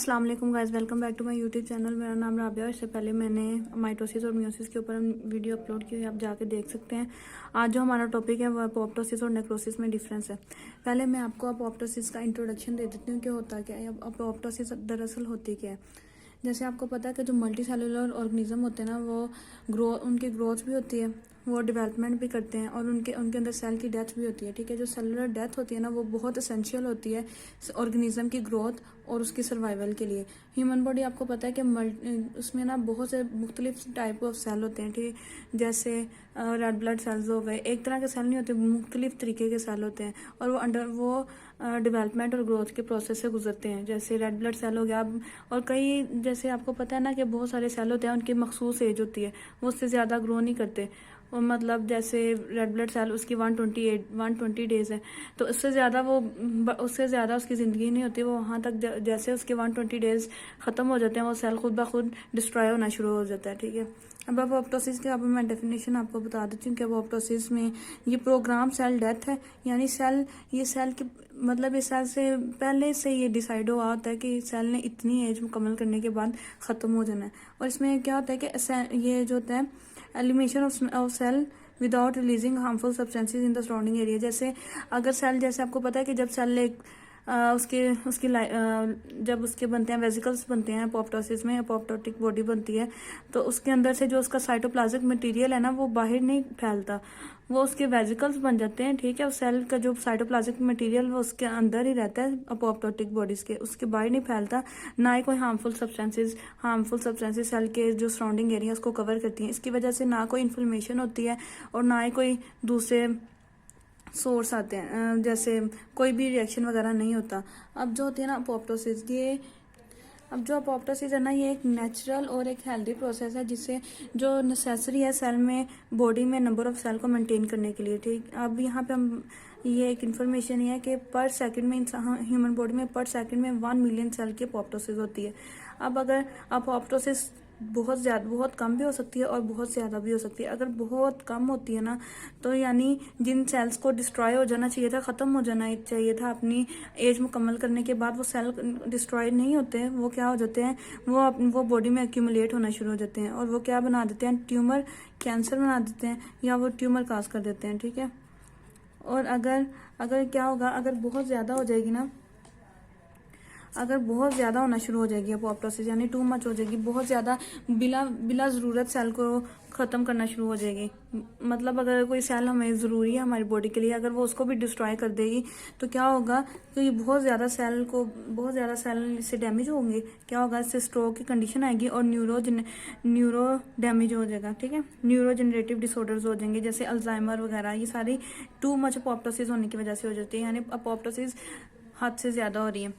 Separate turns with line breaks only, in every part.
अस्सलाम वालेकुम guys, welcome back to my YouTube channel. मेरा नाम राबिया। इससे पहले मैंने माइटोसिस और मियोसिस के ऊपर वीडियो अपलोड की है, आप जाके देख सकते हैं। आज जो हमारा टॉपिक है वो अपोप्टोसिस और नेक्रोसिस में डिफरेंस है। पहले मैं आपको अपोप्टोसिस का इंट्रोडक्शन दे देती हूँ कि होता क्या है। अपोप्टोसिस दरअसल होती क्या है। जैसे आपको पता है कि जो मल्टी सेलुलर ऑर्गेनिज्म होते हैं ना, वो उनकी ग्रोथ भी होती है, वो डेवलपमेंट भी करते हैं और उनके उनके अंदर सेल की डेथ भी होती है। ठीक है, जो सेलुलर डेथ होती है ना, वो बहुत एसेंशियल होती है ऑर्गेनिज्म की ग्रोथ और उसकी सर्वाइवल के लिए। ह्यूमन बॉडी आपको पता है कि उसमें ना बहुत से मुख्तलिफ टाइप ऑफ सेल होते हैं। ठीक, जैसे रेड ब्लड सेल्स हो गए, एक तरह के सेल नहीं होते, मुख्तलिफ तरीके के सेल होते हैं और वो डेवलपमेंट और ग्रोथ के प्रोसेस से गुजरते हैं। जैसे रेड ब्लड सेल हो गया, और कई जैसे आपको पता है ना कि बहुत सारे सेल होते हैं, उनकी मखसूस एज होती है, वो उससे ज़्यादा ग्रो नहीं करते। और मतलब जैसे रेड ब्लड सेल उसकी 120 डेज है, तो उससे ज़्यादा उसकी ज़िंदगी नहीं होती। वो वहाँ तक जैसे उसके 120 डेज ख़त्म हो जाते हैं, वो सेल खुद ब खुद डिस्ट्रॉय होना शुरू हो जाता है। ठीक है, अब अपोप्टोसिस के अब मैं डेफिनेशन आपको बता देती हूँ कि अपोप्टोसिस में ये प्रोग्राम सेल डेथ है। यानी ये सेल की मतलब इस सेल से पहले से ये डिसाइड हुआ होता है कि सेल ने इतनी एज मुकम्मल करने के बाद ख़त्म हो जाना है। और इसमें क्या होता है कि ये जो होता है elimination of cell without releasing harmful substances in the surrounding area. जैसे अगर सेल, जैसे आपको पता है कि जब सेल एक जब उसके बनते हैं वेसिकल्स बनते हैं अपोप्टोसिस में, अपोप्टोटिक बॉडी बनती है, तो उसके अंदर से जो उसका साइटोप्लाज्मिक मटेरियल है ना, वो बाहर नहीं फैलता, वो उसके वेसिकल्स बन जाते हैं। ठीक है, उस सेल का जो साइटोप्लाज्मिक मटेरियल वो उसके अंदर ही रहता है अपोप्टोटिक बॉडीज के, उसके बाहर नहीं फैलता। ना ही कोई हार्मफुल सब्सटेंसेस सेल के जो सराउंडिंग एरिया उसको कवर करती हैं। इसकी वजह से ना कोई इन्फ्लेमेशन होती है और ना ही कोई दूसरे सोर्स आते हैं, जैसे कोई भी रिएक्शन वगैरह नहीं होता। अब जो होती है ना अपोप्टोसिस, जो अपोप्टोसिस है ना, ये एक नेचुरल और एक हेल्दी प्रोसेस है, जिससे जो नेसेसरी है सेल में, बॉडी में नंबर ऑफ सेल को मेंटेन करने के लिए। ठीक, अब यहाँ पे हम ये एक इन्फॉर्मेशन है कि पर सेकंड में ह्यूमन बॉडी में पर सेकंड में 1 मिलियन सेल की अपोप्टोसिस होती है। अब अगर अपोप्टोसिस बहुत कम भी हो सकती है और बहुत ज़्यादा भी हो सकती है। अगर बहुत कम होती है ना, तो यानी जिन सेल्स को डिस्ट्रॉय हो जाना चाहिए था, ख़त्म हो जाना चाहिए था अपनी एज मुकम्मल करने के बाद, वो सेल डिस्ट्रॉय नहीं होते। वो क्या हो जाते हैं, वो बॉडी में एक्यूमुलेट होना शुरू हो जाते हैं और वो क्या बना देते हैं, ट्यूमर, कैंसर बना देते हैं, या वो ट्यूमर काज कर देते हैं। ठीक है, और अगर अगर क्या होगा, अगर बहुत ज़्यादा हो जाएगी ना, अगर बहुत ज़्यादा होना शुरू हो जाएगी अपोप्टोसिस, यानी टू मच हो जाएगी, बहुत ज़्यादा बिला ज़रूरत सेल को ख़त्म करना शुरू हो जाएगी। मतलब अगर कोई सेल हमें ज़रूरी है हमारी बॉडी के लिए, अगर वो उसको भी डिस्ट्रॉय कर देगी, तो क्या होगा कि बहुत ज़्यादा सेल इससे डैमेज होंगे। क्या होगा, इससे स्ट्रोक की कंडीशन आएगी और न्यूरो डैमेज हो जाएगा। ठीक है, न्यूरो जनरेटिव डिसऑर्डर्स हो जाएंगे, जैसे अल्जाइमर वगैरह। ये सारी टू मच अपोप्टोसिस होने की वजह से हो जाती है, यानी अपोप्टोसिस हद से ज़्यादा हो रही है।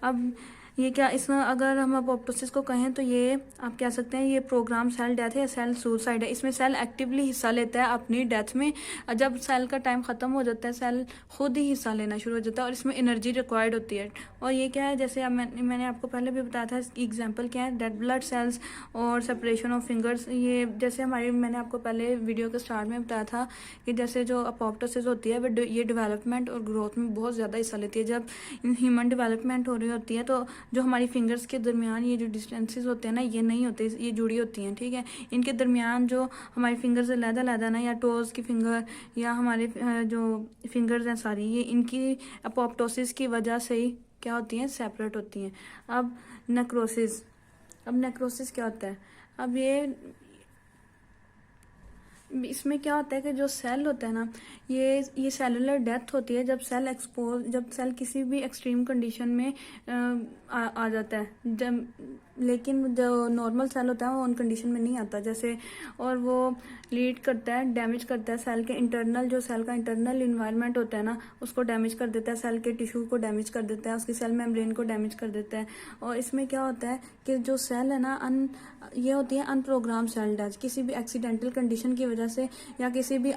अब ये क्या, इसमें अगर हम अपोप्टोसिस को कहें तो ये आप कह सकते हैं ये प्रोग्राम सेल डेथ है या सेल सुसाइड है। इसमें सेल एक्टिवली हिस्सा लेता है अपनी डेथ में। जब सेल का टाइम ख़त्म हो जाता है, सेल खुद ही हिस्सा लेना शुरू हो जाता है और इसमें एनर्जी रिक्वायर्ड होती है। और ये क्या है, जैसे अब मैंने आपको पहले भी बताया था, इसकी एग्जाम्पल क्या है, रेड ब्लड सेल्स और सेपरेशन ऑफ फिंगर्स। ये जैसे मैंने आपको पहले वीडियो के स्टार्ट में बताया था कि जैसे जो अपोप्टोसिस होती है ये डेवलपमेंट और ग्रोथ में बहुत ज़्यादा हिस्सा लेती है। जब ह्यूमन डेवलपमेंट हो रही होती है, तो जो हमारी फिंगर्स के दरमियान ये जो डिस्टेंसेस होते हैं ना, ये नहीं होते, ये जुड़ी होती हैं। ठीक है, इनके दरमियान जो हमारी फिंगर्स लहदा ना, या टोज की फिंगर, या हमारे जो फिंगर्स हैं सारी, ये इनकी अपोप्टोसिस की वजह से ही क्या होती हैं, सेपरेट होती हैं। अब नेक्रोसिस क्या होता है। अब इसमें क्या होता है कि जो सेल होता है ना, ये सेलुलर डेथ होती है जब सेल किसी भी एक्सट्रीम कंडीशन में आ जाता है। लेकिन जो नॉर्मल सेल होता है वो उन कंडीशन में नहीं आता, जैसे, और वो लीड करता है, डैमेज करता है सेल के इंटरनल, जो सेल का इंटरनल इन्वायरमेंट होता है ना, उसको डैमेज कर देता है, सेल के टिश्यू को डैमेज कर देता है, उसकी सेल मेम्ब्रेन को डैमेज कर देता है। और इसमें क्या होता है कि जो सेल है ना, ये होती है अनप्रोग्राम सेल डेथ। किसी भी एक्सीडेंटल कंडीशन की वजह से या किसी भी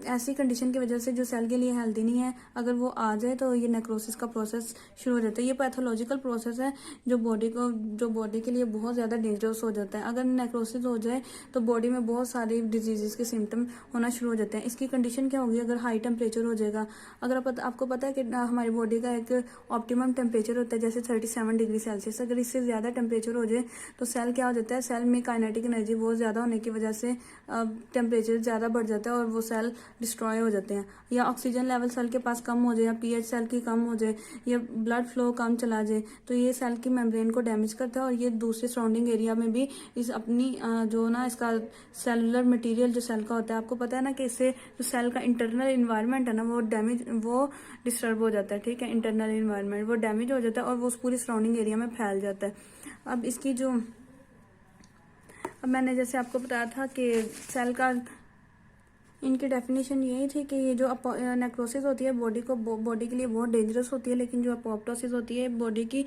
ऐसी कंडीशन की वजह से जो सेल के लिए हेल्दी नहीं है, अगर वो आ जाए, तो ये नेक्रोसिस का प्रोसेस शुरू हो जाता है। ये पैथोलॉजिकल प्रोसेस है जो बॉडी को जो बॉडी के लिए बहुत ज़्यादा डेंजरस हो जाता है। अगर नेक्रोसिस हो जाए तो बॉडी में बहुत सारी डिजीज़ के सिम्टम होना शुरू हो जाते हैं। इसकी कंडीशन क्या होगी? अगर हाई टेम्परेचर हो जाएगा, अगर आपको पता है कि हमारी बॉडी का एक ऑप्टिमम टेम्परेचर होता है जैसे 37 डिग्री सेल्सियस, अगर इससे ज़्यादा टेम्परेचर हो जाए तो सेल क्या हो जाता है, सेल में काइनेटिक एनर्जी बहुत ज़्यादा होने की वजह से टेम्परेचर ज़्यादा बढ़ जाता है और वो सेल डिस्ट्रॉय हो जाते हैं। या ऑक्सीजन लेवल सेल के पास कम हो जाए, या पीएच सेल की कम हो जाए, या ब्लड फ्लो कम चला जाए, तो ये सेल की मेम्ब्रेन को डैमेज करता है और ये दूसरे सराउंडिंग एरिया में भी इस अपनी जो ना इसका सेलुलर मटेरियल जो सेल का होता है, आपको पता है ना कि इससे जो सेल का इंटरनल इन्वायरमेंट है ना वो डिस्टर्ब हो जाता है। ठीक है, इंटरनल इन्वायरमेंट वो डैमेज हो जाता है और वो उस पूरी सराउंडिंग एरिया में फैल जाता है। अब इसकी जो अब मैंने जैसे आपको बताया था कि सेल का इनकी डेफिनेशन यही थी कि ये जो नेक्रोसिस होती है बॉडी के लिए बहुत डेंजरस होती है, लेकिन जो अपोप्टोसिस होती है बॉडी की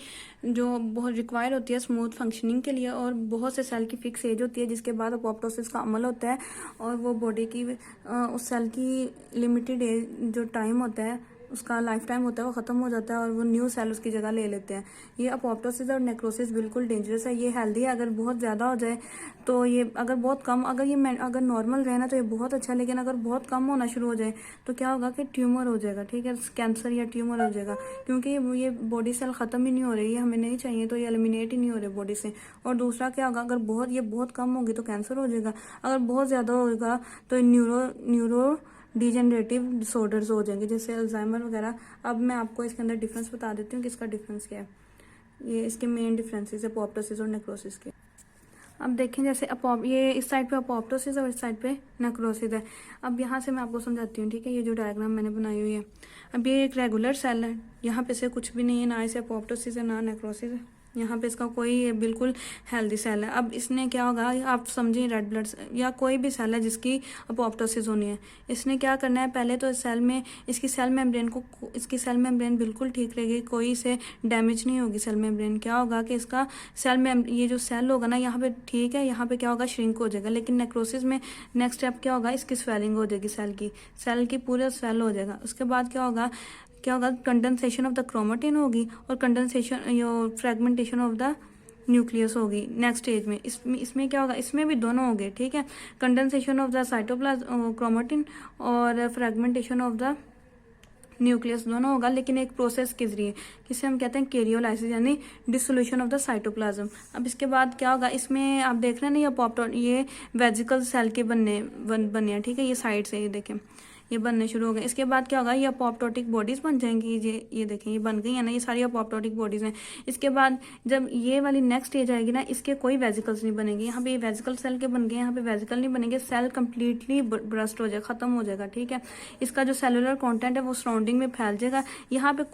जो बहुत रिक्वायर होती है स्मूथ फंक्शनिंग के लिए, और बहुत से सेल की फिक्स एज होती है जिसके बाद अपोप्टोसिस का अमल होता है और वो बॉडी की उस सेल की लिमिटेड एज जो टाइम होता है उसका लाइफ टाइम होता है वो ख़त्म हो जाता है और वो न्यू सेल उसकी जगह ले लेते हैं। ये अपोप्टोसिस और नेक्रोसिस बिल्कुल डेंजरस है। ये हेल्दी है, अगर बहुत ज़्यादा हो जाए तो ये, अगर बहुत कम, अगर नॉर्मल रहे ना तो ये बहुत अच्छा है, लेकिन अगर बहुत कम होना शुरू हो जाए तो क्या होगा कि ट्यूमर हो जाएगा। ठीक है, कैंसर या ट्यूमर हो जाएगा, क्योंकि ये बॉडी सेल ख़त्म ही नहीं हो रही है, हमें नहीं चाहिए तो ये एलिमिनेट ही नहीं हो रहे बॉडी से। और दूसरा क्या होगा, अगर ये बहुत कम होगी तो कैंसर हो जाएगा, अगर बहुत ज़्यादा होगा तो न्यूरो डिजेनरेटिव डिसऑर्डर्स हो जाएंगे जैसे अल्जाइमर वगैरह। अब मैं आपको इसके अंदर डिफरेंस बता देती हूँ कि इसका डिफरेंस क्या है। ये इसके मेन डिफरेंसेस है अपोप्टोसिस और नेक्रोसिस के। अब देखें जैसे ये इस साइड पे अपोप्टोसिस और इस साइड पे नेक्रोसिस है। अब यहाँ से मैं आपको समझाती हूँ। ठीक है, ये जो डायग्राम मैंने बनाई हुई है, अब ये एक रेगुलर सेल है, यहाँ पे से कुछ भी नहीं है, ना इसे अपोप्टोसिस है ना नेक्रोसिस है, यहाँ पे इसका कोई बिल्कुल हेल्दी सेल है। अब इसने क्या होगा, आप समझिए रेड ब्लड या कोई भी सेल है जिसकी अपोप्टोसिस होनी है, इसने क्या करना है, पहले तो इस सेल में इसकी सेल मेम्ब्रेन बिल्कुल ठीक रहेगी, कोई इसे डैमेज नहीं होगी सेल मेम्ब्रेन। क्या होगा कि इसका ये जो सेल होगा ना यहाँ पे, ठीक है, यहाँ पे क्या होगा, श्रिंक हो जाएगा। लेकिन नेक्रोसिस में नेक्स्ट स्टेप क्या होगा, इसकी स्वेलिंग हो जाएगी, सेल की पूरा स्वेल हो जाएगा। उसके बाद क्या होगा, कंडेंसेशन ऑफ द क्रोमेटिन होगी और फ्रेगमेंटेशन ऑफ द न्यूक्लियस होगी नेक्स्ट स्टेज में। इसमें क्या होगा, इसमें भी दोनों होंगे। ठीक है, condensation of the cytoplasm chromatin और फ्रेगमेंटेशन ऑफ द न्यूक्लियस दोनों होगा, लेकिन एक प्रोसेस के जरिए, जिसे हम कहते हैं कैरियोलाइसिस, यानी डिसोल्यूशन ऑफ द साइटोप्लाज्म। अब इसके बाद क्या होगा, इसमें आप देख रहे हैं ना ये वेजिकल सेल के बने हैं। ठीक है, ये साइड से ये देखें ये बनने शुरू हो गए। इसके बाद क्या होगा, ये अपोप्टोटिक बॉडीज बन जाएंगी। ये देखें ये बन गई है ना, ये सारी अपोप्टोटिक बॉडीज हैं। इसके बाद जब ये वाली नेक्स्ट स्टेज आएगी ना, इसके कोई वेजिकल्स नहीं बनेंगे। यहाँ पे ये वेजिकल सेल के बन गए, यहाँ पे वेजिकल नहीं बनेंगे, सेल कंप्लीटली ब्रस्ट हो जाएगा, खत्म हो जाएगा। ठीक है, इसका जो सेलुलर कॉन्टेंट है वो सराउंडिंग में फैल जाएगा। यहाँ पे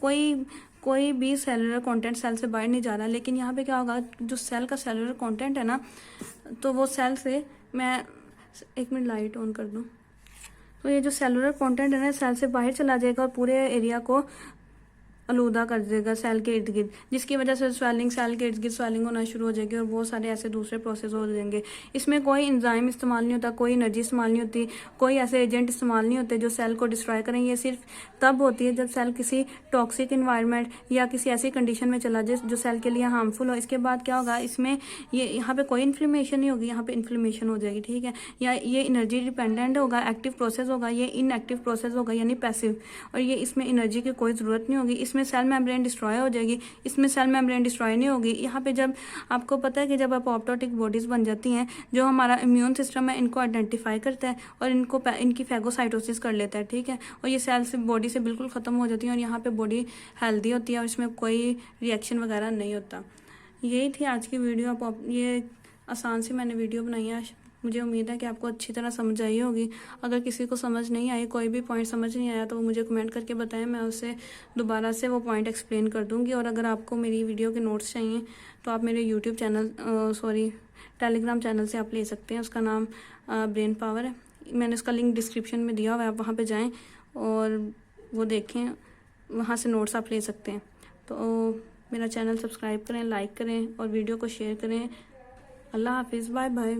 कोई भी सेलुलर कंटेंट सेल से बाहर नहीं जा रहा। लेकिन यहाँ पे क्या होगा, जो सेल का सेलुलर कंटेंट है ना, तो वो सेल से, मैं 1 मिनट लाइट ऑन कर दूँ, तो ये जो सेलुलर कंटेंट है ना सेल से बाहर चला जाएगा और पूरे एरिया को आलूदा कर देगा सेल के इर्द गिर्द, जिसकी वजह से सेल के इर्द गिर्द स्वेलिंग होना शुरू हो जाएगी और बहुत सारे ऐसे दूसरे प्रोसेस हो जाएंगे। इसमें कोई एंजाइम इस्तेमाल नहीं होता, कोई एनर्जी इस्तेमाल नहीं होती, कोई ऐसे एजेंट इस्तेमाल नहीं होते जो सेल को डिस्ट्रॉय करें। ये सिर्फ तब होती है जब सेल किसी टॉक्सिक इन्वायरमेंट या किसी ऐसी कंडीशन में चला जाए जो सेल के लिए हार्मफुल हो। इसके बाद क्या होगा, इसमें यहाँ पे कोई इन्फ्लेमेशन नहीं होगी, यहाँ पे इन्फ्लेमेशन हो जाएगी। ठीक है, या ये एनर्जी डिपेंडेंट होगा, एक्टिव प्रोसेस होगा, ये इनएक्टिव प्रोसेस होगा यानी पैसिव, और ये इसमें एनर्जी की कोई ज़रूरत नहीं होगी। इसमें सेल मेम्ब्रेन डिस्ट्रॉय हो जाएगी, इसमें सेल मेम्ब्रेन डिस्ट्रॉय नहीं होगी। यहाँ पे जब आपको पता है कि जब अपोप्टोटिक बॉडीज बन जाती हैं, जो हमारा इम्यून सिस्टम है इनको आइडेंटिफाई करता है और इनकी फैगोसाइटोसिस कर लेता है। ठीक है, और ये सेल से बॉडी से बिल्कुल ख़त्म हो जाती है और यहाँ पे बॉडी हेल्दी होती है और इसमें कोई रिएक्शन वगैरह नहीं होता। यही थी आज की वीडियो। ये आसान सी मैंने वीडियो बनाई है, मुझे उम्मीद है कि आपको अच्छी तरह समझ आई होगी। अगर किसी को समझ नहीं आई, कोई भी पॉइंट समझ नहीं आया, तो वो मुझे कमेंट करके बताएं, मैं उससे दोबारा से वो पॉइंट एक्सप्लेन कर दूंगी। और अगर आपको मेरी वीडियो के नोट्स चाहिए तो आप मेरे यूट्यूब चैनल टेलीग्राम चैनल से आप ले सकते हैं, उसका नाम ब्रेन पावर है। मैंने उसका लिंक डिस्क्रिप्शन में दिया हुआ है, आप वहाँ पर जाएँ और वो देखें, वहाँ से नोट्स आप ले सकते हैं। तो मेरा चैनल सब्सक्राइब करें, लाइक करें और वीडियो को शेयर करें। अल्लाह हाफिज़, बाय बाय।